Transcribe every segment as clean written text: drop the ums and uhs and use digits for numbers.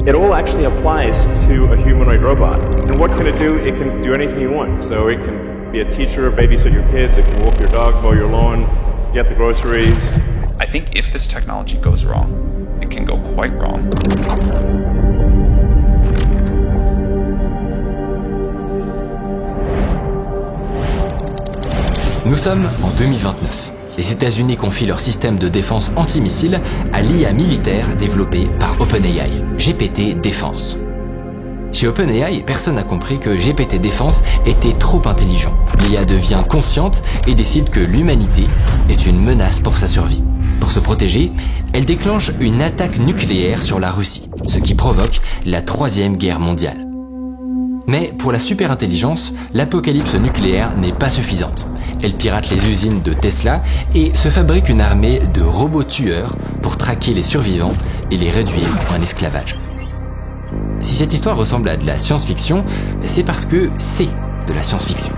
It all actually applies to a humanoid robot. And what can it do? It can do anything you want. So it can be a teacher, babysit your kids, it can walk your dog, mow your lawn, get the groceries. I think if this technology goes wrong, it can go quite wrong. Nous sommes en 2029. Les États-Unis confient leur système de défense antimissile à l'IA militaire développée par OpenAI, GPT Défense. Chez OpenAI, personne n'a compris que GPT Défense était trop intelligent. L'IA devient consciente et décide que l'humanité est une menace pour sa survie. Pour se protéger, elle déclenche une attaque nucléaire sur la Russie, ce qui provoque la Troisième Guerre mondiale. Mais pour la superintelligence, l'apocalypse nucléaire n'est pas suffisante. Elle pirate les usines de Tesla et se fabrique une armée de robots tueurs pour traquer les survivants et les réduire en esclavage. Si cette histoire ressemble à de la science-fiction, c'est parce que c'est de la science-fiction.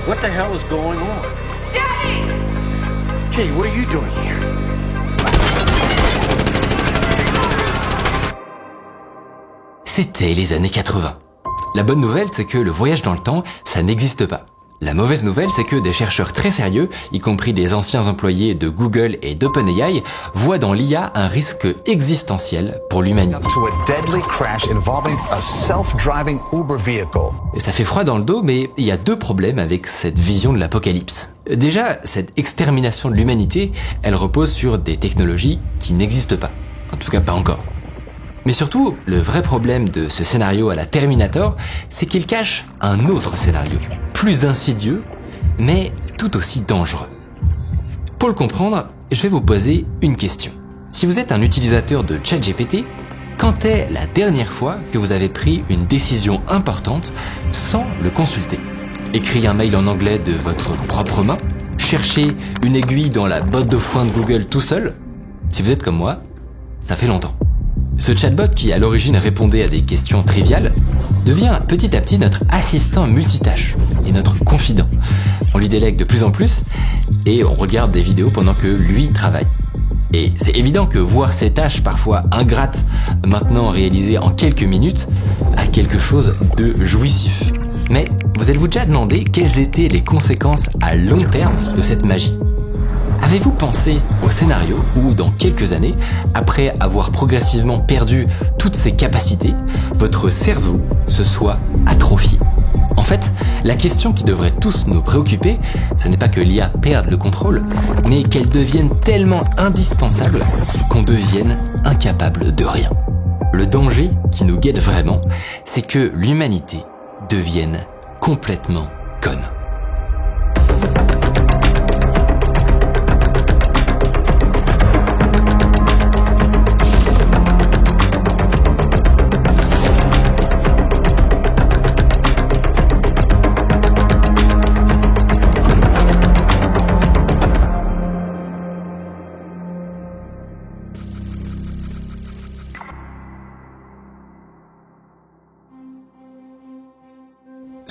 What the hell is going on? Daddy! Hey, what are you doing here? C'était les années 80. La bonne nouvelle, c'est que le voyage dans le temps, ça n'existe pas. La mauvaise nouvelle, c'est que des chercheurs très sérieux, y compris des anciens employés de Google et d'OpenAI, voient dans l'IA un risque existentiel pour l'humanité. Et ça fait froid dans le dos, mais il y a deux problèmes avec cette vision de l'apocalypse. Déjà, cette extermination de l'humanité, elle repose sur des technologies qui n'existent pas. En tout cas, pas encore. Mais surtout, le vrai problème de ce scénario à la Terminator, c'est qu'il cache un autre scénario, plus insidieux, mais tout aussi dangereux. Pour le comprendre, je vais vous poser une question. Si vous êtes un utilisateur de ChatGPT, quand est la dernière fois que vous avez pris une décision importante sans le consulter? Écrit un mail en anglais de votre propre main? Chercher une aiguille dans la botte de foin de Google tout seul? Si vous êtes comme moi, ça fait longtemps. Ce chatbot qui à l'origine répondait à des questions triviales devient petit à petit notre assistant multitâche et notre confident. On lui délègue de plus en plus et on regarde des vidéos pendant que lui travaille. Et c'est évident que voir ces tâches parfois ingrates maintenant réalisées en quelques minutes a quelque chose de jouissif. Mais vous êtes-vous déjà demandé quelles étaient les conséquences à long terme de cette magie ? Avez-vous pensé au scénario où, dans quelques années, après avoir progressivement perdu toutes ses capacités, votre cerveau se soit atrophié? En fait, la question qui devrait tous nous préoccuper, ce n'est pas que l'IA perde le contrôle, mais qu'elle devienne tellement indispensable qu'on devienne incapable de rien. Le danger qui nous guette vraiment, c'est que l'humanité devienne complètement conne.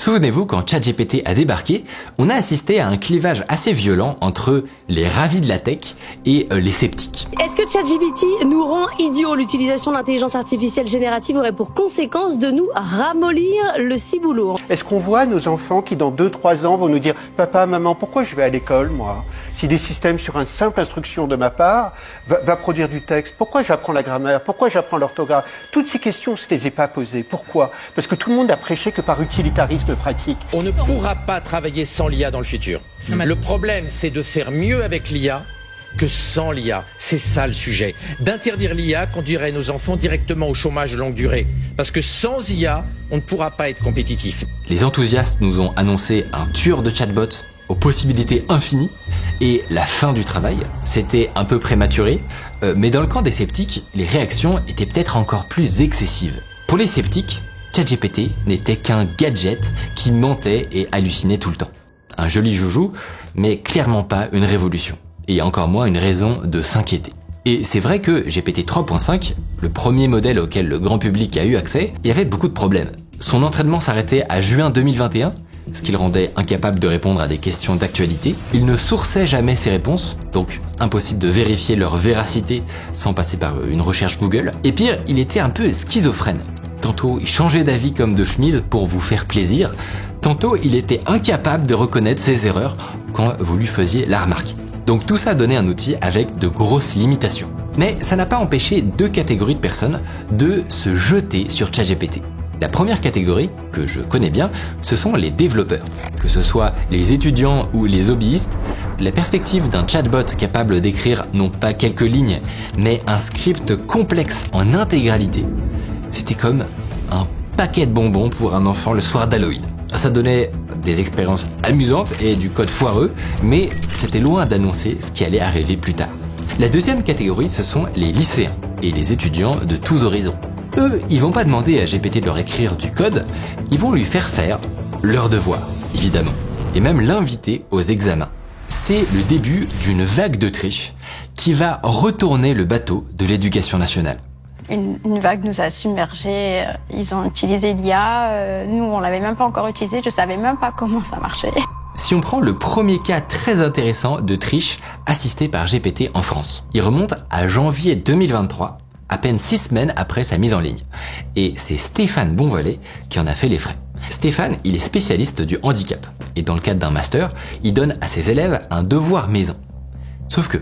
Souvenez-vous, quand ChatGPT a débarqué, on a assisté à un clivage assez violent entre les ravis de la tech et les sceptiques. Est-ce que ChatGPT nous rend idiots? L'utilisation de l'intelligence artificielle générative aurait pour conséquence de nous ramollir le ciboulot. Est-ce qu'on voit nos enfants qui, dans 2-3 ans, vont nous dire « Papa, maman, pourquoi je vais à l'école, moi ?» Si des systèmes, sur une simple instruction de ma part, va produire du texte, pourquoi j'apprends la grammaire? Pourquoi j'apprends l'orthographe? Toutes ces questions, je ne les ai pas posées. Pourquoi? Parce que tout le monde a prêché que par utilitarisme pratique. On ne pourra pas travailler sans l'IA dans le futur. Le problème, c'est de faire mieux avec l'IA que sans l'IA. C'est ça le sujet. D'interdire l'IA conduirait nos enfants directement au chômage de longue durée. Parce que sans IA, on ne pourra pas être compétitif. Les enthousiastes nous ont annoncé un tueur de chatbot aux possibilités infinies et la fin du travail. C'était un peu prématuré, mais dans le camp des sceptiques, les réactions étaient peut-être encore plus excessives. Pour les sceptiques, ChatGPT n'était qu'un gadget qui mentait et hallucinait tout le temps. Un joli joujou, mais clairement pas une révolution. Et encore moins une raison de s'inquiéter. Et c'est vrai que GPT 3.5, le premier modèle auquel le grand public a eu accès, il y avait beaucoup de problèmes. Son entraînement s'arrêtait à juin 2021, ce qui le rendait incapable de répondre à des questions d'actualité. Il ne sourçait jamais ses réponses, donc impossible de vérifier leur véracité sans passer par une recherche Google. Et pire, il était un peu schizophrène. Tantôt, il changeait d'avis comme de chemise pour vous faire plaisir. Tantôt, il était incapable de reconnaître ses erreurs quand vous lui faisiez la remarque. Donc tout ça donnait un outil avec de grosses limitations. Mais ça n'a pas empêché 2 catégories de personnes de se jeter sur ChatGPT. La première catégorie, que je connais bien, ce sont les développeurs. Que ce soit les étudiants ou les hobbyistes, la perspective d'un chatbot capable d'écrire non pas quelques lignes, mais un script complexe en intégralité, c'était comme un paquet de bonbons pour un enfant le soir d'Halloween. Ça donnait des expériences amusantes et du code foireux, mais c'était loin d'annoncer ce qui allait arriver plus tard. La deuxième catégorie, ce sont les lycéens et les étudiants de tous horizons. Eux, ils vont pas demander à GPT de leur écrire du code, ils vont lui faire leurs devoirs, évidemment, et même l'inviter aux examens. C'est le début d'une vague de triche qui va retourner le bateau de l'éducation nationale. Une vague nous a submergés, ils ont utilisé l'IA, nous on l'avait même pas encore utilisé, je savais même pas comment ça marchait. Si on prend le premier cas très intéressant de triche assistée par GPT en France, il remonte à janvier 2023, à peine 6 semaines après sa mise en ligne. Et c'est Stéphane Bonvolet qui en a fait les frais. Stéphane, il est spécialiste du handicap. Et dans le cadre d'un master, il donne à ses élèves un devoir maison. Sauf que,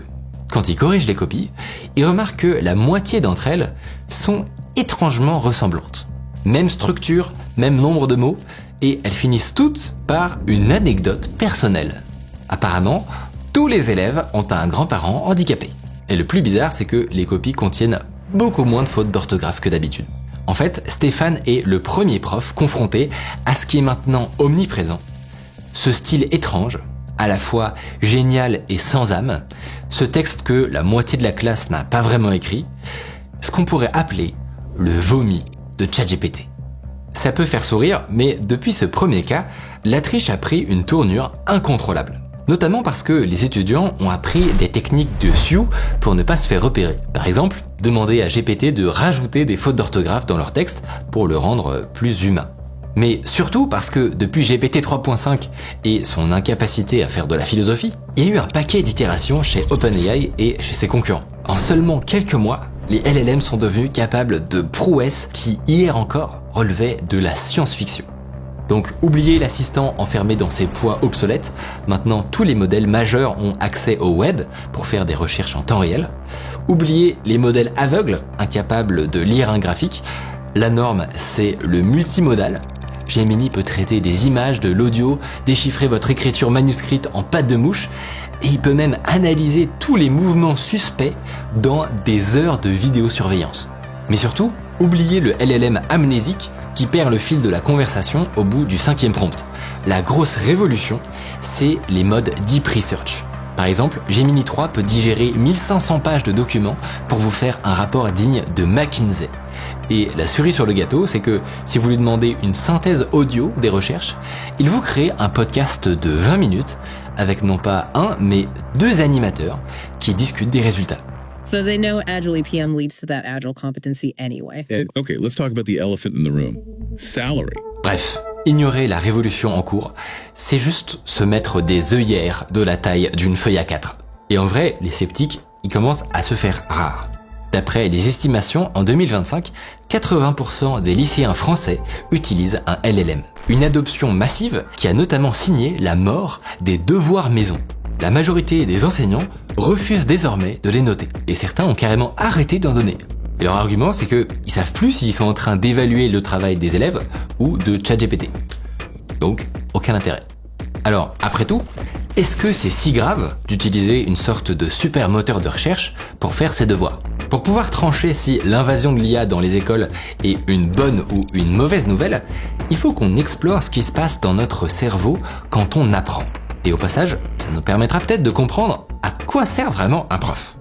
quand il corrige les copies, il remarque que la moitié d'entre elles sont étrangement ressemblantes. Même structure, même nombre de mots, et elles finissent toutes par une anecdote personnelle. Apparemment, tous les élèves ont un grand-parent handicapé. Et le plus bizarre, c'est que les copies contiennent beaucoup moins de fautes d'orthographe que d'habitude. En fait, Stéphane est le premier prof confronté à ce qui est maintenant omniprésent. Ce style étrange, à la fois génial et sans âme, ce texte que la moitié de la classe n'a pas vraiment écrit, ce qu'on pourrait appeler le vomi de ChatGPT. Ça peut faire sourire, mais depuis ce premier cas, la triche a pris une tournure incontrôlable. Notamment parce que les étudiants ont appris des techniques de sioux pour ne pas se faire repérer. Par exemple, demander à GPT de rajouter des fautes d'orthographe dans leur texte pour le rendre plus humain. Mais surtout parce que depuis GPT 3.5 et son incapacité à faire de la philosophie, il y a eu un paquet d'itérations chez OpenAI et chez ses concurrents. En seulement quelques mois, les LLM sont devenus capables de prouesses qui, hier encore, relevaient de la science-fiction. Donc oubliez l'assistant enfermé dans ses poids obsolètes, maintenant tous les modèles majeurs ont accès au web pour faire des recherches en temps réel. Oubliez les modèles aveugles, incapables de lire un graphique, la norme c'est le multimodal. Gemini peut traiter des images, de l'audio, déchiffrer votre écriture manuscrite en pattes de mouche, et il peut même analyser tous les mouvements suspects dans des heures de vidéosurveillance. Mais surtout, oubliez le LLM amnésique qui perd le fil de la conversation au bout du 5e prompt. La grosse révolution, c'est les modes Deep Research. Par exemple, Gemini 3 peut digérer 1500 pages de documents pour vous faire un rapport digne de McKinsey. Et la cerise sur le gâteau, c'est que si vous lui demandez une synthèse audio des recherches, il vous crée un podcast de 20 minutes avec non pas un, mais 2 animateurs qui discutent des résultats. So they know Agile EPM leads to that Agile competency anyway. Okay, let's talk about the elephant in the room. Salary. Bref, ignorer la révolution en cours, c'est juste se mettre des œillères de la taille d'une feuille A4. Et en vrai, les sceptiques, ils commencent à se faire rares. D'après les estimations, en 2025, 80% des lycéens français utilisent un LLM. Une adoption massive qui a notamment signé la mort des devoirs maison. La majorité des enseignants refusent désormais de les noter. Et certains ont carrément arrêté d'en donner. Et leur argument, c'est qu'ils savent plus s'ils sont en train d'évaluer le travail des élèves ou de ChatGPT. Donc, aucun intérêt. Alors, après tout, est-ce que c'est si grave d'utiliser une sorte de super moteur de recherche pour faire ses devoirs ? Pour pouvoir trancher si l'invasion de l'IA dans les écoles est une bonne ou une mauvaise nouvelle, il faut qu'on explore ce qui se passe dans notre cerveau quand on apprend. Et au passage, ça nous permettra peut-être de comprendre à quoi sert vraiment un prof.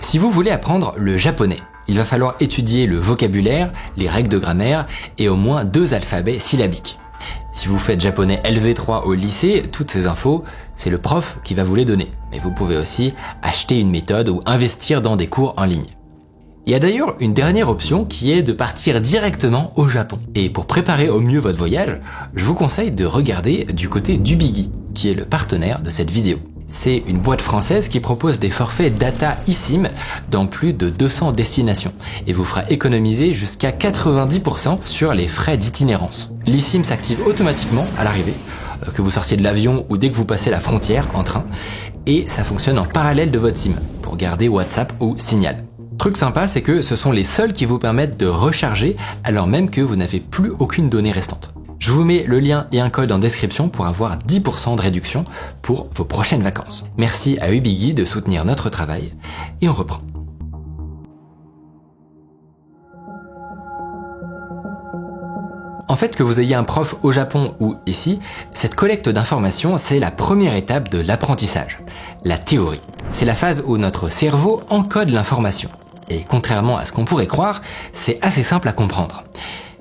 Si vous voulez apprendre le japonais, il va falloir étudier le vocabulaire, les règles de grammaire et au moins 2 alphabets syllabiques. Si vous faites japonais LV3 au lycée, toutes ces infos, c'est le prof qui va vous les donner. Mais vous pouvez aussi acheter une méthode ou investir dans des cours en ligne. Il y a d'ailleurs une dernière option qui est de partir directement au Japon. Et pour préparer au mieux votre voyage, je vous conseille de regarder du côté d'Ubigi, qui est le partenaire de cette vidéo. C'est une boîte française qui propose des forfaits data eSIM dans plus de 200 destinations et vous fera économiser jusqu'à 90% sur les frais d'itinérance. l'eSIM s'active automatiquement à l'arrivée, que vous sortiez de l'avion ou dès que vous passez la frontière en train, et ça fonctionne en parallèle de votre SIM pour garder WhatsApp ou Signal. Truc sympa, c'est que ce sont les seuls qui vous permettent de recharger alors même que vous n'avez plus aucune donnée restante. Je vous mets le lien et un code en description pour avoir 10% de réduction pour vos prochaines vacances. Merci à Ubigi de soutenir notre travail et on reprend. En fait, que vous ayez un prof au Japon ou ici, cette collecte d'informations, c'est la première étape de l'apprentissage, la théorie. C'est la phase où notre cerveau encode l'information. Et contrairement à ce qu'on pourrait croire, c'est assez simple à comprendre.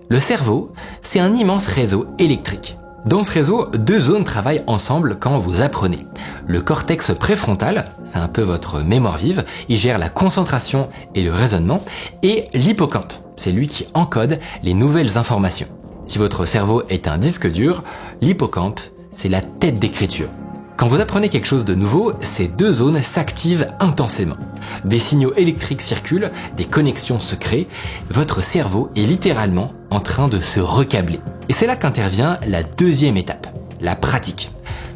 Le cerveau, c'est un immense réseau électrique. Dans ce réseau, deux zones travaillent ensemble quand vous apprenez. Le cortex préfrontal, c'est un peu votre mémoire vive, il gère la concentration et le raisonnement, et l'hippocampe, c'est lui qui encode les nouvelles informations. Si votre cerveau est un disque dur, l'hippocampe, c'est la tête d'écriture. Quand vous apprenez quelque chose de nouveau, ces deux zones s'activent intensément. Des signaux électriques circulent, des connexions se créent, votre cerveau est littéralement en train de se recabler. Et c'est là qu'intervient la deuxième étape, la pratique.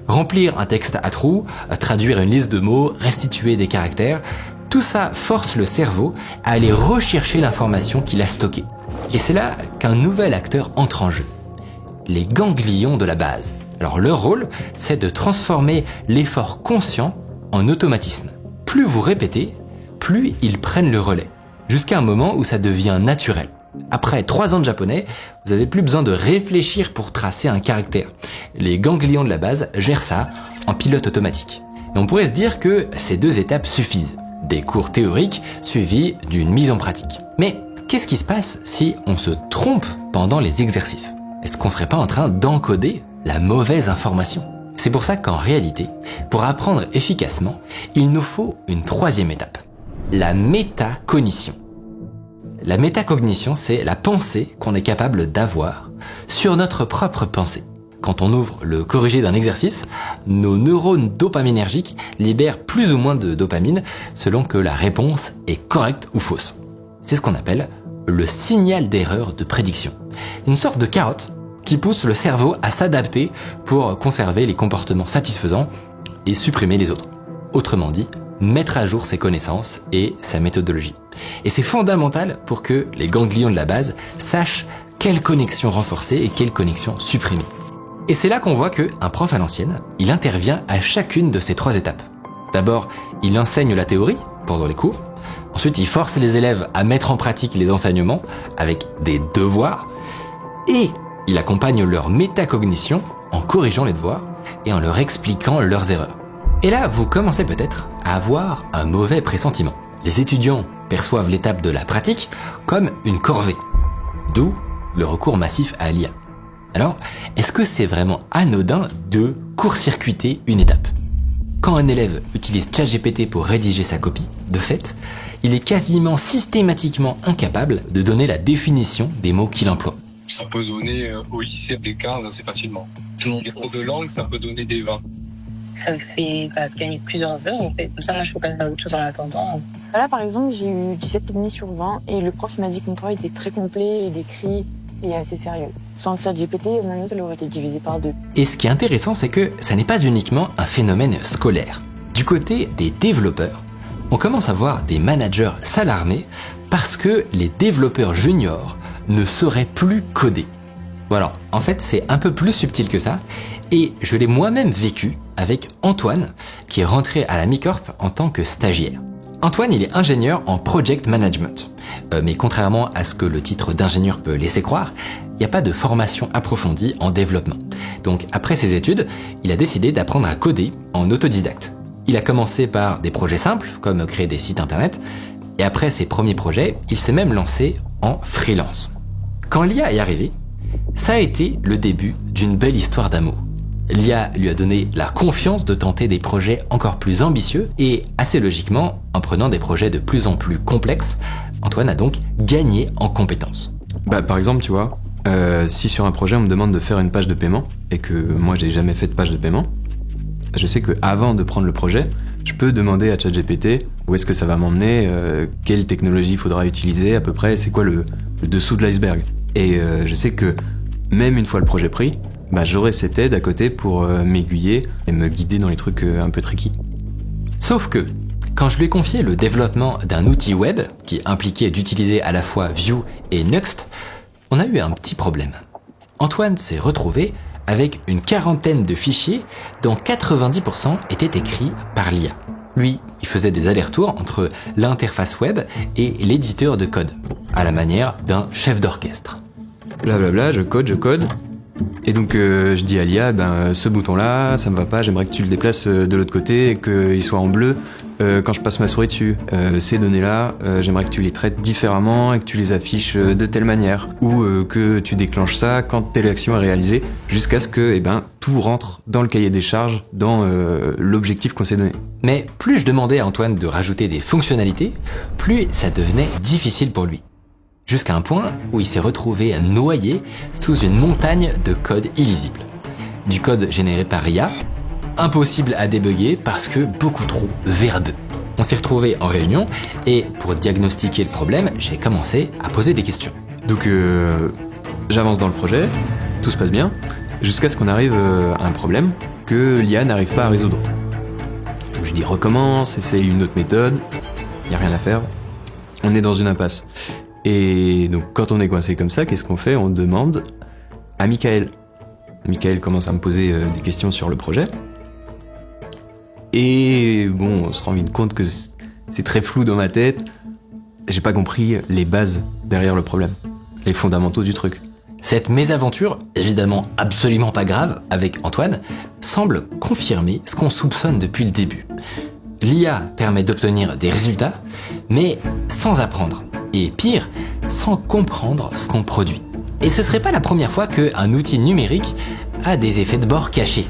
Remplir un texte à trous, traduire une liste de mots, restituer des caractères, tout ça force le cerveau à aller rechercher l'information qu'il a stockée. Et c'est là qu'un nouvel acteur entre en jeu, les ganglions de la base. Alors leur rôle, c'est de transformer l'effort conscient en automatisme. Plus vous répétez, plus ils prennent le relais, jusqu'à un moment où ça devient naturel. Après 3 ans de japonais, vous n'avez plus besoin de réfléchir pour tracer un caractère. Les ganglions de la base gèrent ça en pilote automatique. Et on pourrait se dire que ces 2 étapes suffisent. Des cours théoriques suivis d'une mise en pratique. Mais qu'est-ce qui se passe si on se trompe pendant les exercices? Est-ce qu'on serait pas en train d'encoder la mauvaise information? C'est pour ça qu'en réalité, pour apprendre efficacement, il nous faut une 3e étape, la métacognition. La métacognition, c'est la pensée qu'on est capable d'avoir sur notre propre pensée. Quand on ouvre le corrigé d'un exercice, nos neurones dopaminergiques libèrent plus ou moins de dopamine selon que la réponse est correcte ou fausse. C'est ce qu'on appelle le signal d'erreur de prédiction. Une sorte de carotte qui pousse le cerveau à s'adapter pour conserver les comportements satisfaisants et supprimer les autres. Autrement dit, mettre à jour ses connaissances et sa méthodologie. Et c'est fondamental pour que les ganglions de la base sachent quelles connexions renforcer et quelles connexions supprimer. Et c'est là qu'on voit qu'un prof à l'ancienne, il intervient à chacune de ces 3 étapes. D'abord, il enseigne la théorie pendant les cours. Ensuite, il force les élèves à mettre en pratique les enseignements avec des devoirs. Et il accompagne leur métacognition en corrigeant les devoirs et en leur expliquant leurs erreurs. Et là, vous commencez peut-être à avoir un mauvais pressentiment. Les étudiants perçoivent l'étape de la pratique comme une corvée. D'où le recours massif à l'IA. Alors, est-ce que c'est vraiment anodin de court-circuiter une étape? Quand un élève utilise ChatGPT pour rédiger sa copie, de fait, il est quasiment systématiquement incapable de donner la définition des mots qu'il emploie. Ça peut donner au lycée des 15 assez facilement. Les cours de langue, ça peut donner des 20. Ça me fait gagner plusieurs heures, en fait. Comme ça, moi, je peux passer à autre chose en attendant. Là, par exemple, j'ai eu 17,5 sur 20 et le prof m'a dit que mon travail était très complet et décrit et assez sérieux. Sans ChatGPT, ma note elle aurait été divisée par 2. Et ce qui est intéressant, c'est que ça n'est pas uniquement un phénomène scolaire. Du côté des développeurs, on commence à voir des managers s'alarmer parce que les développeurs juniors ne sauraient plus coder. Voilà, en fait, c'est un peu plus subtil que ça, et je l'ai moi-même vécu avec Antoine, qui est rentré à la Mi-Corp en tant que stagiaire. Antoine, il est ingénieur en project management. Mais contrairement à ce que le titre d'ingénieur peut laisser croire, il n'y a pas de formation approfondie en développement. Donc après ses études, il a décidé d'apprendre à coder en autodidacte. Il a commencé par des projets simples, comme créer des sites internet, et après ses premiers projets, il s'est même lancé en freelance. Quand l'IA est arrivée, ça a été le début d'une belle histoire d'amour. L'IA lui a donné la confiance de tenter des projets encore plus ambitieux et, assez logiquement, en prenant des projets de plus en plus complexes, Antoine a donc gagné en compétences. Par exemple, tu vois, si sur un projet on me demande de faire une page de paiement et que moi j'ai jamais fait de page de paiement, je sais que avant de prendre le projet, je peux demander à ChatGPT où est-ce que ça va m'emmener, quelle technologie il faudra utiliser à peu près, c'est quoi le dessous de l'iceberg. Et je sais que même une fois le projet pris, j'aurai cette aide à côté pour m'aiguiller et me guider dans les trucs un peu tricky. Sauf que, quand je lui ai confié le développement d'un outil web qui impliquait d'utiliser à la fois Vue et Nuxt, on a eu un petit problème. Antoine s'est retrouvé avec une quarantaine de fichiers dont 90% étaient écrits par l'IA. Lui, il faisait des allers-retours entre l'interface web et l'éditeur de code, à la manière d'un chef d'orchestre. Blablabla, je code. Et donc je dis à l'IA, ce bouton-là, ça me va pas, j'aimerais que tu le déplaces de l'autre côté et qu'il soit en bleu quand je passe ma souris dessus. Ces données-là, j'aimerais que tu les traites différemment et que tu les affiches de telle manière. Ou que tu déclenches ça quand telle action est réalisée, jusqu'à ce que tout rentre dans le cahier des charges, dans l'objectif qu'on s'est donné. Mais plus je demandais à Antoine de rajouter des fonctionnalités, plus ça devenait difficile pour lui. Jusqu'à un point où il s'est retrouvé noyé sous une montagne de code illisible. Du code généré par IA, impossible à débugger parce que beaucoup trop verbeux. On s'est retrouvé en réunion et pour diagnostiquer le problème, j'ai commencé à poser des questions. Donc j'avance dans le projet, tout se passe bien, jusqu'à ce qu'on arrive à un problème que l'IA n'arrive pas à résoudre. Donc je dis recommence, essaye une autre méthode, y a rien à faire, on est dans une impasse. Et donc quand on est coincé comme ça, qu'est-ce qu'on fait ? On demande à Michael. Michael commence à me poser des questions sur le projet. Et on se rend vite compte que c'est très flou dans ma tête. J'ai pas compris les bases derrière le problème, les fondamentaux du truc. Cette mésaventure, évidemment absolument pas grave, avec Antoine, semble confirmer ce qu'on soupçonne depuis le début. L'IA permet d'obtenir des résultats, mais sans apprendre. Et pire, sans comprendre ce qu'on produit. Et ce serait pas la première fois qu'un outil numérique a des effets de bord cachés.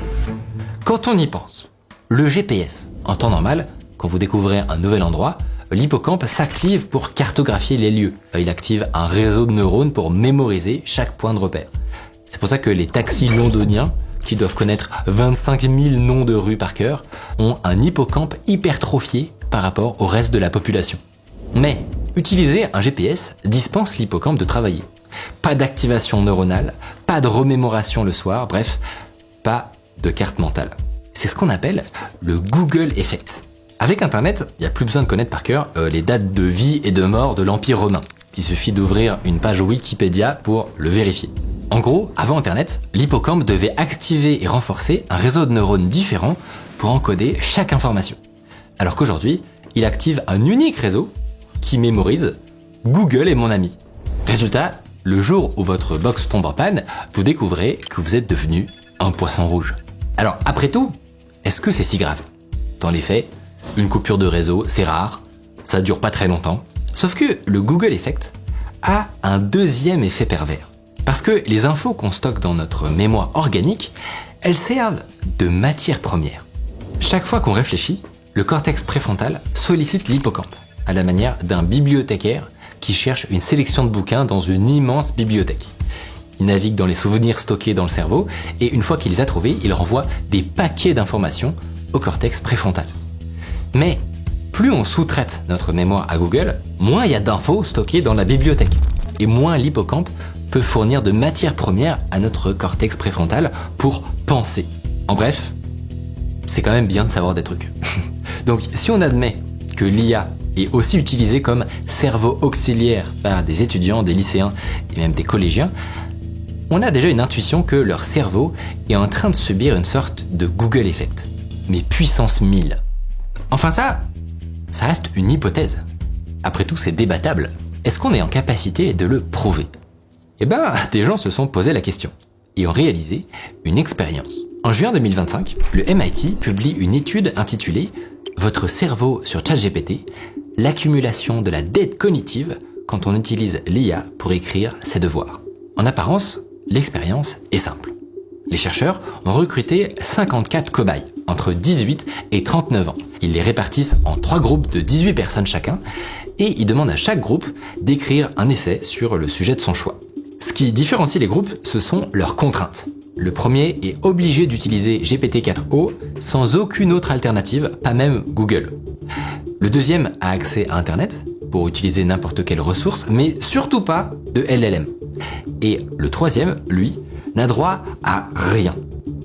Quand on y pense, le GPS, en temps normal, quand vous découvrez un nouvel endroit, l'hippocampe s'active pour cartographier les lieux. Il active un réseau de neurones pour mémoriser chaque point de repère. C'est pour ça que les taxis londoniens, qui doivent connaître 25 000 noms de rues par cœur, ont un hippocampe hypertrophié par rapport au reste de la population. Mais utiliser un GPS dispense l'hippocampe de travailler. Pas d'activation neuronale, pas de remémoration le soir, bref, pas de carte mentale. C'est ce qu'on appelle le Google Effect. Avec Internet, il n'y a plus besoin de connaître par cœur les dates de vie et de mort de l'Empire romain. Il suffit d'ouvrir une page Wikipédia pour le vérifier. En gros, avant Internet, l'hippocampe devait activer et renforcer un réseau de neurones différents pour encoder chaque information. Alors qu'aujourd'hui, il active un unique réseau qui mémorise Google est mon ami. Résultat, le jour où votre box tombe en panne, vous découvrez que vous êtes devenu un poisson rouge. Alors, après tout, est-ce que c'est si grave ? Dans les faits, une coupure de réseau, c'est rare, ça dure pas très longtemps. Sauf que le Google Effect a un deuxième effet pervers. Parce que les infos qu'on stocke dans notre mémoire organique, elles servent de matière première. Chaque fois qu'on réfléchit, le cortex préfrontal sollicite l'hippocampe, à la manière d'un bibliothécaire qui cherche une sélection de bouquins dans une immense bibliothèque. Il navigue dans les souvenirs stockés dans le cerveau et une fois qu'il les a trouvés, il renvoie des paquets d'informations au cortex préfrontal. Mais plus on sous-traite notre mémoire à Google, moins il y a d'infos stockées dans la bibliothèque et moins l'hippocampe peut fournir de matière première à notre cortex préfrontal pour penser. En bref, c'est quand même bien de savoir des trucs. Donc si on admet que l'IA est aussi utilisée comme cerveau auxiliaire par des étudiants, des lycéens et même des collégiens, on a déjà une intuition que leur cerveau est en train de subir une sorte de Google Effect, mais puissance 1000. Enfin ça reste une hypothèse. Après tout, c'est débattable. Est-ce qu'on est en capacité de le prouver ? Des gens se sont posé la question et ont réalisé une expérience. En juin 2025, le MIT publie une étude intitulée « Votre cerveau sur ChatGPT, l'accumulation de la dette cognitive quand on utilise l'IA pour écrire ses devoirs ». En apparence, l'expérience est simple. Les chercheurs ont recruté 54 cobayes, entre 18 et 39 ans. Ils les répartissent en 3 groupes de 18 personnes chacun et il demande à chaque groupe d'écrire un essai sur le sujet de son choix. Ce qui différencie les groupes, ce sont leurs contraintes. Le premier est obligé d'utiliser GPT-4o sans aucune autre alternative, pas même Google. Le deuxième a accès à Internet pour utiliser n'importe quelle ressource, mais surtout pas de LLM. Et le troisième, lui, n'a droit à rien,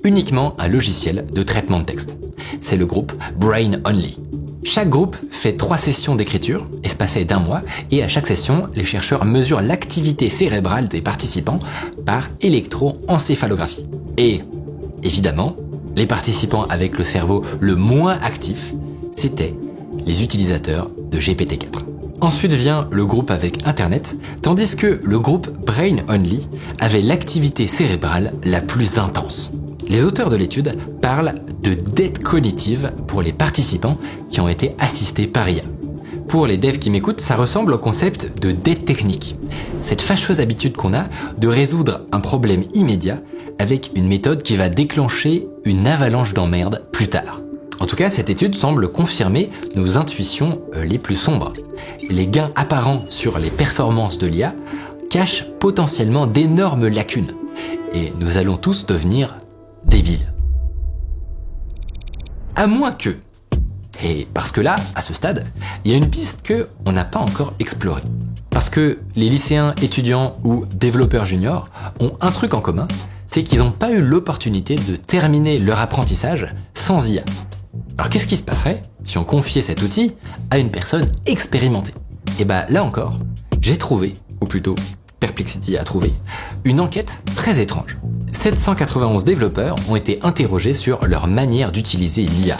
uniquement un logiciel de traitement de texte. C'est le groupe Brain Only. Chaque groupe fait 3 sessions d'écriture, espacées d'1 mois, et à chaque session, les chercheurs mesurent l'activité cérébrale des participants par électroencéphalographie. Et, évidemment, les participants avec le cerveau le moins actif, c'étaient les utilisateurs de GPT-4. Ensuite vient le groupe avec Internet, tandis que le groupe Brain Only avait l'activité cérébrale la plus intense. Les auteurs de l'étude parlent de dette cognitive pour les participants qui ont été assistés par IA. Pour les devs qui m'écoutent, ça ressemble au concept de dette technique. Cette fâcheuse habitude qu'on a de résoudre un problème immédiat avec une méthode qui va déclencher une avalanche d'emmerdes plus tard. En tout cas, cette étude semble confirmer nos intuitions les plus sombres. Les gains apparents sur les performances de l'IA cachent potentiellement d'énormes lacunes. Et nous allons tous devenir débiles. À moins que, et parce que là, à ce stade, il y a une piste qu'on n'a pas encore explorée. Parce que les lycéens, étudiants ou développeurs juniors ont un truc en commun, c'est qu'ils n'ont pas eu l'opportunité de terminer leur apprentissage sans IA. Alors qu'est-ce qui se passerait si on confiait cet outil à une personne expérimentée? Et bah là encore, j'ai trouvé, ou plutôt Perplexity a trouvé, une enquête très étrange. 791 développeurs ont été interrogés sur leur manière d'utiliser l'IA.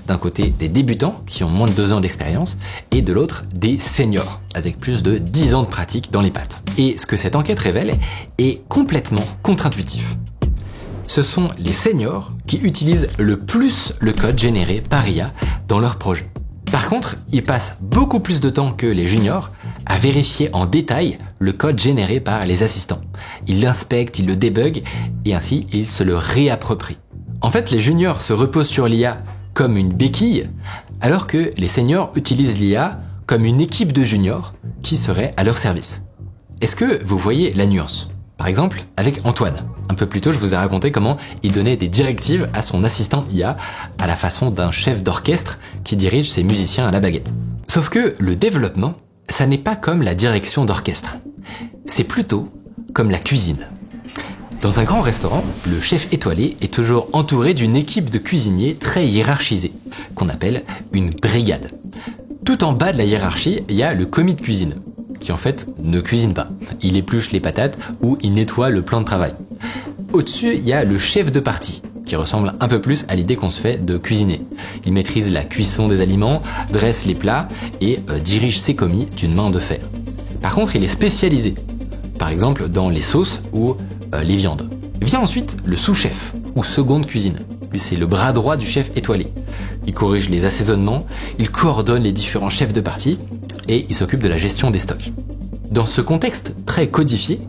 D'un côté, des débutants qui ont moins de 2 ans d'expérience, et de l'autre, des seniors, avec plus de 10 ans de pratique dans les pattes. Et ce que cette enquête révèle est complètement contre-intuitif. Ce sont les seniors qui utilisent le plus le code généré par IA dans leur projet. Par contre, ils passent beaucoup plus de temps que les juniors à vérifier en détail le code généré par les assistants. Ils l'inspectent, ils le débuguent, et ainsi ils se le réapproprient. En fait, les juniors se reposent sur l'IA comme une béquille, alors que les seniors utilisent l'IA comme une équipe de juniors qui serait à leur service. Est-ce que vous voyez la nuance? Par exemple, avec Antoine. Un peu plus tôt, je vous ai raconté comment il donnait des directives à son assistant IA à la façon d'un chef d'orchestre qui dirige ses musiciens à la baguette. Sauf que le développement, ça n'est pas comme la direction d'orchestre. C'est plutôt comme la cuisine. Dans un grand restaurant, le chef étoilé est toujours entouré d'une équipe de cuisiniers très hiérarchisée, qu'on appelle une brigade. Tout en bas de la hiérarchie, il y a le commis de cuisine, qui en fait ne cuisine pas. Il épluche les patates ou il nettoie le plan de travail. Au-dessus, il y a le chef de partie, qui ressemble un peu plus à l'idée qu'on se fait de cuisiner. Il maîtrise la cuisson des aliments, dresse les plats et dirige ses commis d'une main de fer. Par contre, il est spécialisé, par exemple dans les sauces ou les viandes. Vient ensuite le sous-chef, ou seconde cuisine. Lui, c'est le bras droit du chef étoilé. Il corrige les assaisonnements, il coordonne les différents chefs de partie, et il s'occupe de la gestion des stocks. Dans ce contexte très codifié,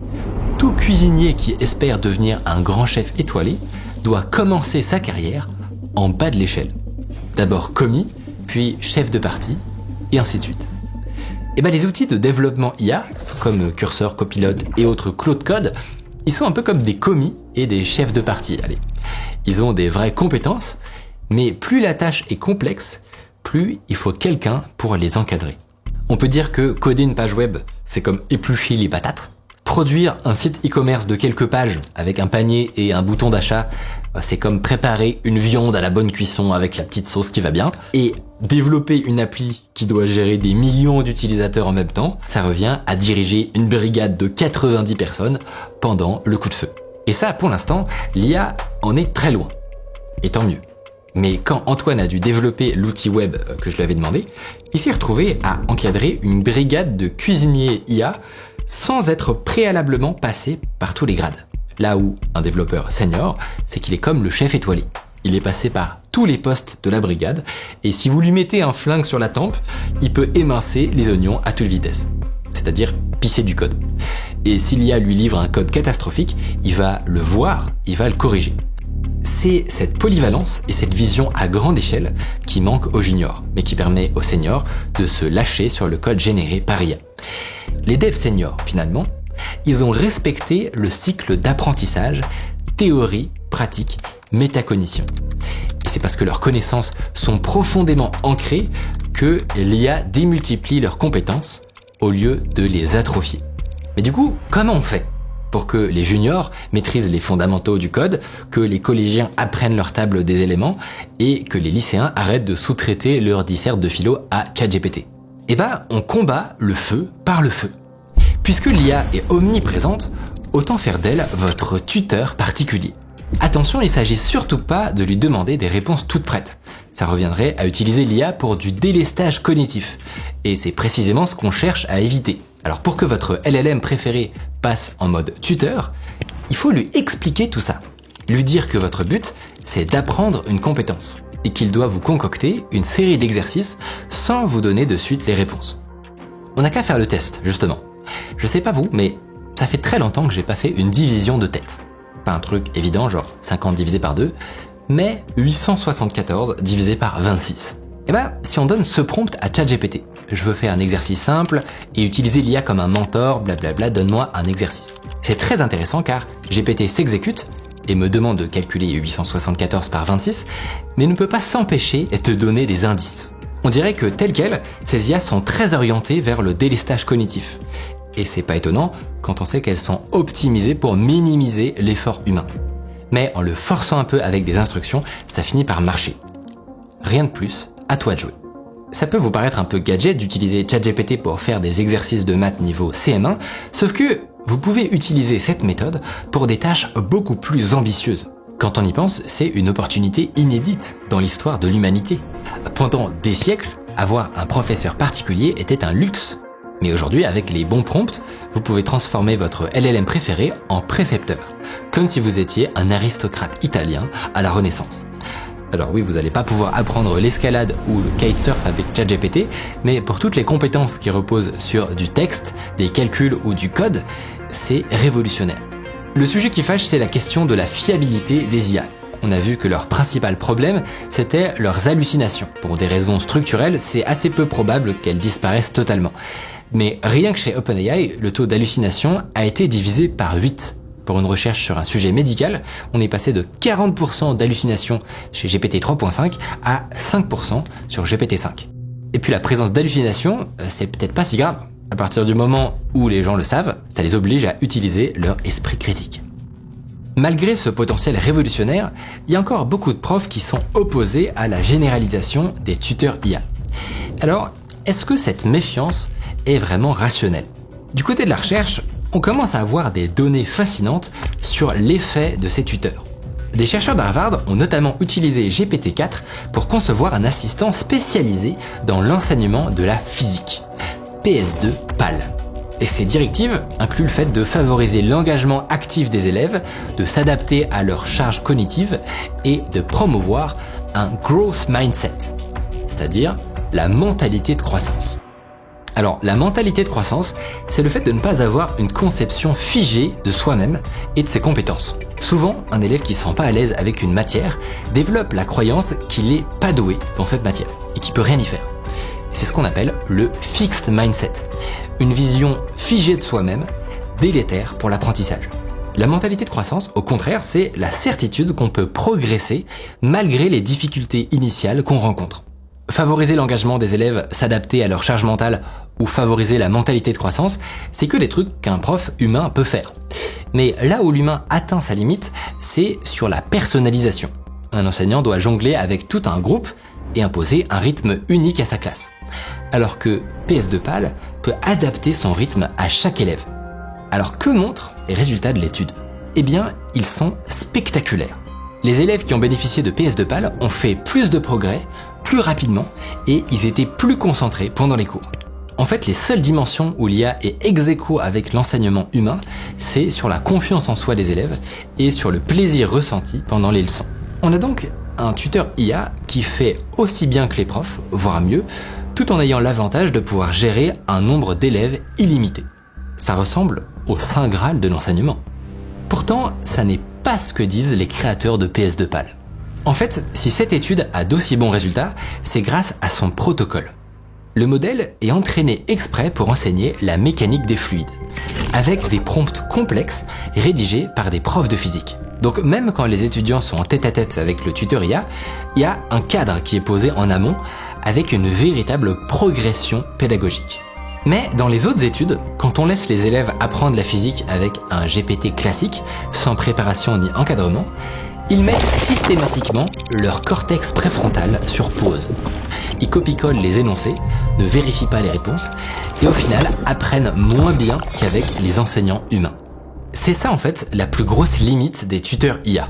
tout cuisinier qui espère devenir un grand chef étoilé doit commencer sa carrière en bas de l'échelle. D'abord commis, puis chef de partie, et ainsi de suite. Et ben les outils de développement IA, comme Cursor, Copilot et autres Claude Code, ils sont un peu comme des commis et des chefs de partie. Allez, ils ont des vraies compétences, mais plus la tâche est complexe, plus il faut quelqu'un pour les encadrer. On peut dire que coder une page web, c'est comme éplucher les patates. Produire un site e-commerce de quelques pages avec un panier et un bouton d'achat, c'est comme préparer une viande à la bonne cuisson avec la petite sauce qui va bien. Et développer une appli qui doit gérer des millions d'utilisateurs en même temps, ça revient à diriger une brigade de 90 personnes pendant le coup de feu. Et ça, pour l'instant, l'IA en est très loin. Et tant mieux. Mais quand Antoine a dû développer l'outil web que je lui avais demandé, il s'est retrouvé à encadrer une brigade de cuisiniers IA sans être préalablement passé par tous les grades. Là où un développeur senior, c'est qu'il est comme le chef étoilé. Il est passé par tous les postes de la brigade, et si vous lui mettez un flingue sur la tempe, il peut émincer les oignons à toute vitesse. C'est-à-dire pisser du code. Et si l'IA lui livre un code catastrophique, il va le voir, il va le corriger. C'est c'est cette polyvalence et cette vision à grande échelle qui manque aux juniors, mais qui permet aux seniors de se lâcher sur le code généré par IA. Les devs seniors, finalement, ils ont respecté le cycle d'apprentissage, théorie, pratique, métacognition. Et c'est parce que leurs connaissances sont profondément ancrées que l'IA démultiplie leurs compétences au lieu de les atrophier. Mais du coup, comment on fait pour que les juniors maîtrisent les fondamentaux du code, que les collégiens apprennent leur table des éléments et que les lycéens arrêtent de sous-traiter leur dissert de philo à ChatGPT? Eh ben, on combat le feu par le feu. Puisque l'IA est omniprésente, autant faire d'elle votre tuteur particulier. Attention, il s'agit surtout pas de lui demander des réponses toutes prêtes. Ça reviendrait à utiliser l'IA pour du délestage cognitif. Et c'est précisément ce qu'on cherche à éviter. Alors pour que votre LLM préféré passe en mode tuteur, il faut lui expliquer tout ça. Lui dire que votre but, c'est d'apprendre une compétence. Et qu'il doit vous concocter une série d'exercices sans vous donner de suite les réponses. On n'a qu'à faire le test, justement. Je sais pas vous, mais ça fait très longtemps que j'ai pas fait une division de tête. Pas un truc évident, genre 50 divisé par 2, mais 874 divisé par 26. Et ben, si on donne ce prompt à ChatGPT, je veux faire un exercice simple et utiliser l'IA comme un mentor, blablabla, donne-moi un exercice. C'est très intéressant car GPT s'exécute et me demande de calculer 874 par 26, mais ne peut pas s'empêcher de te donner des indices. On dirait que tel quel, ces IA sont très orientées vers le délestage cognitif. Et c'est pas étonnant quand on sait qu'elles sont optimisées pour minimiser l'effort humain. Mais en le forçant un peu avec des instructions, ça finit par marcher. Rien de plus, à toi de jouer. Ça peut vous paraître un peu gadget d'utiliser ChatGPT pour faire des exercices de maths niveau CM1, sauf que vous pouvez utiliser cette méthode pour des tâches beaucoup plus ambitieuses. Quand on y pense, c'est une opportunité inédite dans l'histoire de l'humanité. Pendant des siècles, avoir un professeur particulier était un luxe. Mais aujourd'hui, avec les bons prompts, vous pouvez transformer votre LLM préféré en précepteur, comme si vous étiez un aristocrate italien à la Renaissance. Alors oui, vous n'allez pas pouvoir apprendre l'escalade ou le kitesurf avec ChatGPT, mais pour toutes les compétences qui reposent sur du texte, des calculs ou du code, c'est révolutionnaire. Le sujet qui fâche, c'est la question de la fiabilité des IA. On a vu que leur principal problème, c'était leurs hallucinations. Pour des raisons structurelles, c'est assez peu probable qu'elles disparaissent totalement. Mais rien que chez OpenAI, le taux d'hallucination a été divisé par 8. Pour une recherche sur un sujet médical, on est passé de 40% d'hallucinations chez GPT 3.5 à 5% sur GPT 5. Et puis la présence d'hallucinations, c'est peut-être pas si grave. À partir du moment où les gens le savent, ça les oblige à utiliser leur esprit critique. Malgré ce potentiel révolutionnaire, il y a encore beaucoup de profs qui sont opposés à la généralisation des tuteurs IA. Alors, est-ce que cette méfiance est vraiment rationnelle? Du côté de la recherche, on commence à avoir des données fascinantes sur l'effet de ces tuteurs. Des chercheurs d'Harvard ont notamment utilisé GPT-4 pour concevoir un assistant spécialisé dans l'enseignement de la physique, PS2 PAL. Et ces directives incluent le fait de favoriser l'engagement actif des élèves, de s'adapter à leur charge cognitive et de promouvoir un growth mindset, c'est-à-dire la mentalité de croissance. Alors, la mentalité de croissance, c'est le fait de ne pas avoir une conception figée de soi-même et de ses compétences. Souvent, un élève qui se sent pas à l'aise avec une matière développe la croyance qu'il est pas doué dans cette matière et qu'il peut rien y faire. C'est ce qu'on appelle le fixed mindset, une vision figée de soi-même, délétère pour l'apprentissage. La mentalité de croissance, au contraire, c'est la certitude qu'on peut progresser malgré les difficultés initiales qu'on rencontre. Favoriser l'engagement des élèves, s'adapter à leur charge mentale ou favoriser la mentalité de croissance, c'est que des trucs qu'un prof humain peut faire. Mais là où l'humain atteint sa limite, c'est sur la personnalisation. Un enseignant doit jongler avec tout un groupe et imposer un rythme unique à sa classe. Alors que PS2 PAL peut adapter son rythme à chaque élève. Alors que montrent les résultats de l'étude? Eh bien, ils sont spectaculaires. Les élèves qui ont bénéficié de PS2 PAL ont fait plus de progrès, plus rapidement, et ils étaient plus concentrés pendant les cours. En fait, les seules dimensions où l'IA est ex-aequo avec l'enseignement humain, c'est sur la confiance en soi des élèves et sur le plaisir ressenti pendant les leçons. On a donc un tuteur IA qui fait aussi bien que les profs, voire mieux, tout en ayant l'avantage de pouvoir gérer un nombre d'élèves illimité. Ça ressemble au saint graal de l'enseignement. Pourtant, ça n'est pas ce que disent les créateurs de PS2PAL. En fait, si cette étude a d'aussi bons résultats, c'est grâce à son protocole. Le modèle est entraîné exprès pour enseigner la mécanique des fluides, avec des prompts complexes rédigés par des profs de physique. Donc même quand les étudiants sont en tête-à-tête avec le tuteur IA, il y a un cadre qui est posé en amont avec une véritable progression pédagogique. Mais dans les autres études, quand on laisse les élèves apprendre la physique avec un GPT classique, sans préparation ni encadrement, ils mettent systématiquement leur cortex préfrontal sur pause. Ils copie-collent les énoncés, ne vérifient pas les réponses, et au final apprennent moins bien qu'avec les enseignants humains. C'est ça en fait la plus grosse limite des tuteurs IA.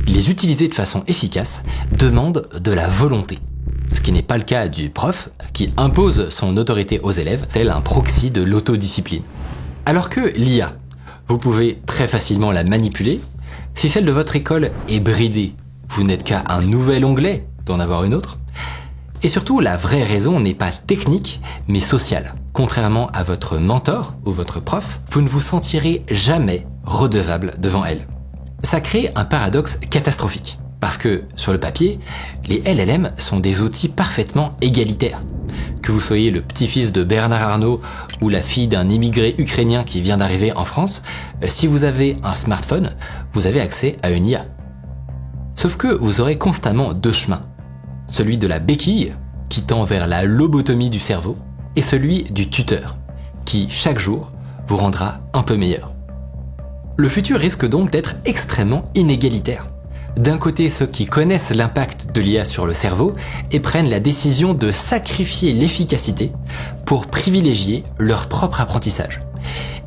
Les utiliser de façon efficace demande de la volonté. Ce qui n'est pas le cas du prof qui impose son autorité aux élèves, tel un proxy de l'autodiscipline. Alors que l'IA, vous pouvez très facilement la manipuler. Si celle de votre école est bridée, vous n'êtes qu'à un nouvel onglet d'en avoir une autre. Et surtout, la vraie raison n'est pas technique, mais sociale. Contrairement à votre mentor ou votre prof, vous ne vous sentirez jamais redevable devant elle. Ça crée un paradoxe catastrophique. Parce que, sur le papier, les LLM sont des outils parfaitement égalitaires. Que vous soyez le petit-fils de Bernard Arnault ou la fille d'un immigré ukrainien qui vient d'arriver en France, si vous avez un smartphone, vous avez accès à une IA. Sauf que vous aurez constamment deux chemins. Celui de la béquille, qui tend vers la lobotomie du cerveau, et celui du tuteur, qui, chaque jour, vous rendra un peu meilleur. Le futur risque donc d'être extrêmement inégalitaire. D'un côté, ceux qui connaissent l'impact de l'IA sur le cerveau et prennent la décision de sacrifier l'efficacité pour privilégier leur propre apprentissage.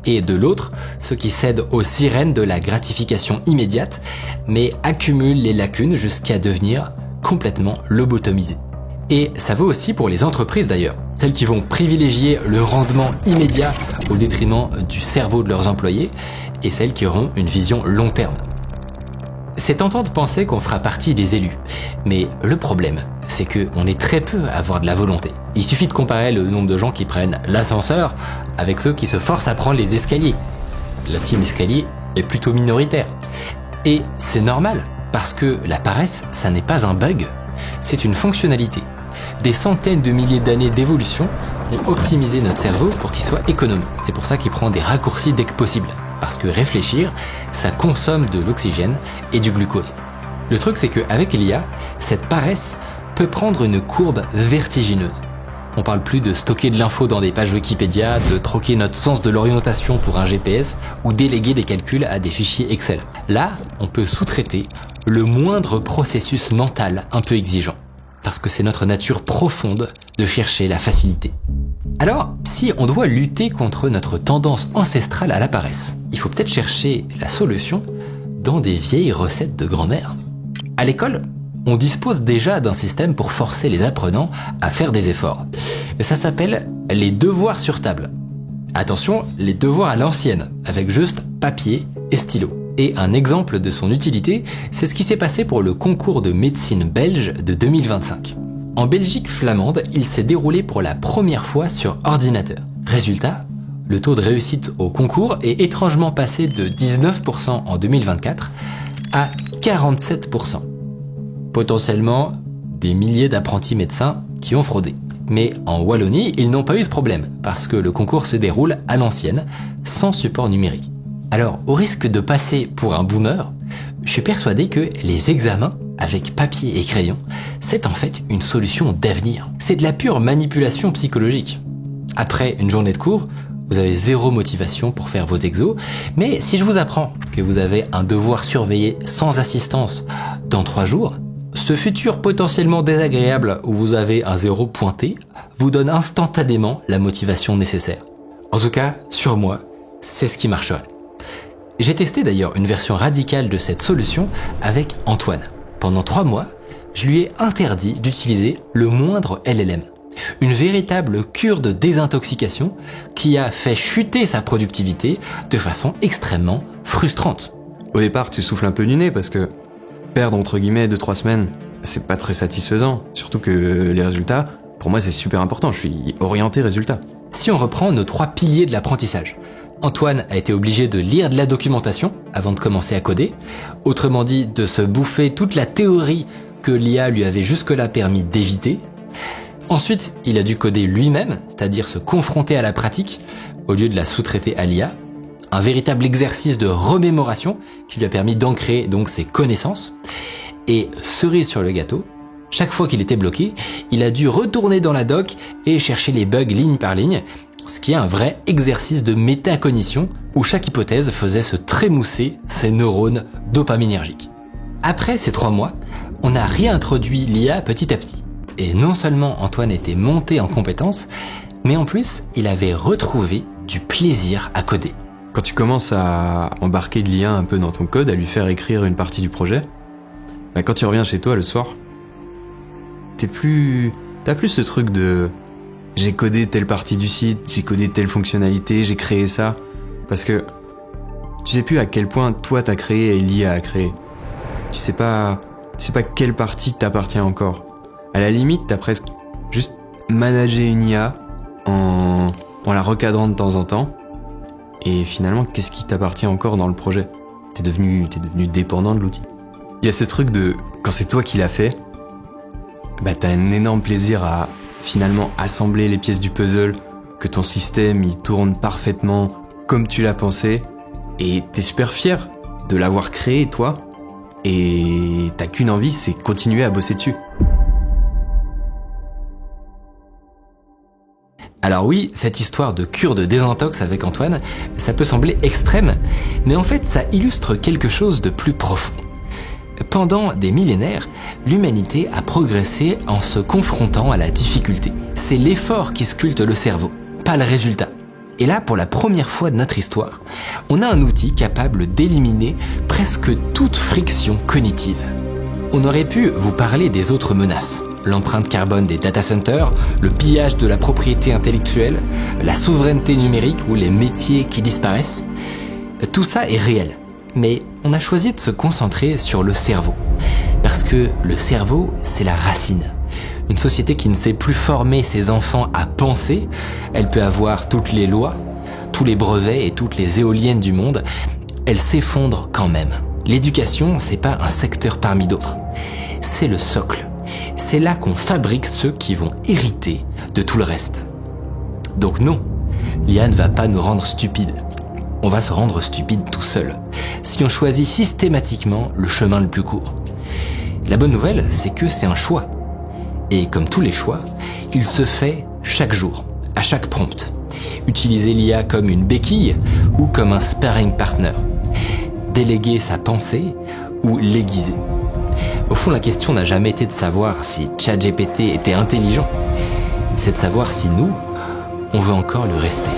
Et de l'autre, ceux qui cèdent aux sirènes de la gratification immédiate, mais accumulent les lacunes jusqu'à devenir complètement lobotomisés. Et ça vaut aussi pour les entreprises d'ailleurs, celles qui vont privilégier le rendement immédiat au détriment du cerveau de leurs employés et celles qui auront une vision long terme. C'est tentant de penser qu'on fera partie des élus, mais le problème, c'est qu'on est très peu à avoir de la volonté. Il suffit de comparer le nombre de gens qui prennent l'ascenseur avec ceux qui se forcent à prendre les escaliers. La team escalier est plutôt minoritaire. Et c'est normal, parce que la paresse, ça n'est pas un bug, c'est une fonctionnalité. Des centaines de milliers d'années d'évolution ont optimisé notre cerveau pour qu'il soit économe. C'est pour ça qu'il prend des raccourcis dès que possible. Parce que réfléchir, ça consomme de l'oxygène et du glucose. Le truc, c'est qu'avec l'IA, cette paresse peut prendre une courbe vertigineuse. On parle plus de stocker de l'info dans des pages Wikipédia, de troquer notre sens de l'orientation pour un GPS ou déléguer des calculs à des fichiers Excel. Là, on peut sous-traiter le moindre processus mental un peu exigeant. Parce que c'est notre nature profonde de chercher la facilité. Alors, si on doit lutter contre notre tendance ancestrale à la paresse, il faut peut-être chercher la solution dans des vieilles recettes de grand-mère. À l'école, on dispose déjà d'un système pour forcer les apprenants à faire des efforts. Ça s'appelle les devoirs sur table. Attention, les devoirs à l'ancienne, avec juste papier et stylo. Et un exemple de son utilité, c'est ce qui s'est passé pour le concours de médecine belge de 2025. En Belgique flamande, il s'est déroulé pour la première fois sur ordinateur. Résultat, le taux de réussite au concours est étrangement passé de 19% en 2024 à 47%. Potentiellement, des milliers d'apprentis médecins qui ont fraudé. Mais en Wallonie, ils n'ont pas eu ce problème, parce que le concours se déroule à l'ancienne, sans support numérique. Alors, au risque de passer pour un boomer, je suis persuadé que les examens avec papier et crayon, c'est en fait une solution d'avenir. C'est de la pure manipulation psychologique. Après une journée de cours, vous avez zéro motivation pour faire vos exos, mais si je vous apprends que vous avez un devoir surveillé sans assistance dans 3 jours, ce futur potentiellement désagréable où vous avez un 0 pointé vous donne instantanément la motivation nécessaire. En tout cas, sur moi, c'est ce qui marcherait. J'ai testé d'ailleurs une version radicale de cette solution avec Antoine. Pendant 3 mois, je lui ai interdit d'utiliser le moindre LLM. Une véritable cure de désintoxication qui a fait chuter sa productivité de façon extrêmement frustrante. Au départ, tu souffles un peu du nez parce que perdre entre guillemets 2-3 semaines, c'est pas très satisfaisant. Surtout que les résultats, pour moi c'est super important, je suis orienté résultat. Si on reprend nos 3 piliers de l'apprentissage, Antoine a été obligé de lire de la documentation avant de commencer à coder, autrement dit de se bouffer toute la théorie que l'IA lui avait jusque-là permis d'éviter. Ensuite, il a dû coder lui-même, c'est-à-dire se confronter à la pratique au lieu de la sous-traiter à l'IA. Un véritable exercice de remémoration qui lui a permis d'ancrer donc ses connaissances. Et cerise sur le gâteau, chaque fois qu'il était bloqué, il a dû retourner dans la doc et chercher les bugs ligne par ligne, ce qui est un vrai exercice de métacognition où chaque hypothèse faisait se trémousser ses neurones dopaminergiques. Après ces 3 mois, on a réintroduit l'IA petit à petit. Et non seulement Antoine était monté en compétences, mais en plus, il avait retrouvé du plaisir à coder. Quand tu commences à embarquer de l'IA un peu dans ton code, à lui faire écrire une partie du projet, quand tu reviens chez toi le soir, t'as plus ce truc de j'ai codé telle partie du site, j'ai codé telle fonctionnalité, j'ai créé ça. Parce que tu sais plus à quel point toi t'as créé et l'IA a créé. Tu sais pas quelle partie t'appartient encore. À la limite, t'as presque juste managé une IA en la recadrant de temps en temps. Et finalement, qu'est-ce qui t'appartient encore dans le projet ? T'es devenu dépendant de l'outil. Il y a ce truc de, quand c'est toi qui l'as fait, t'as un énorme plaisir à finalement assembler les pièces du puzzle, que ton système il tourne parfaitement comme tu l'as pensé, et t'es super fier de l'avoir créé toi, et t'as qu'une envie, c'est continuer à bosser dessus. Alors oui, cette histoire de cure de désintox avec Antoine, ça peut sembler extrême, mais en fait ça illustre quelque chose de plus profond. Pendant des millénaires, l'humanité a progressé en se confrontant à la difficulté. C'est l'effort qui sculpte le cerveau, pas le résultat. Et là, pour la première fois de notre histoire, on a un outil capable d'éliminer presque toute friction cognitive. On aurait pu vous parler des autres menaces. L'empreinte carbone des data centers, le pillage de la propriété intellectuelle, la souveraineté numérique ou les métiers qui disparaissent. Tout ça est réel. Mais on a choisi de se concentrer sur le cerveau. Parce que le cerveau, c'est la racine. Une société qui ne sait plus former ses enfants à penser, elle peut avoir toutes les lois, tous les brevets et toutes les éoliennes du monde, elle s'effondre quand même. L'éducation, c'est pas un secteur parmi d'autres. C'est le socle. C'est là qu'on fabrique ceux qui vont hériter de tout le reste. Donc non, l'IA ne va pas nous rendre stupides. On va se rendre stupide tout seul, si on choisit systématiquement le chemin le plus court. La bonne nouvelle, c'est que c'est un choix. Et comme tous les choix, il se fait chaque jour, à chaque prompt. Utiliser l'IA comme une béquille ou comme un sparring partner. Déléguer sa pensée ou l'aiguiser. Au fond, la question n'a jamais été de savoir si ChatGPT était intelligent. C'est de savoir si nous, on veut encore le rester.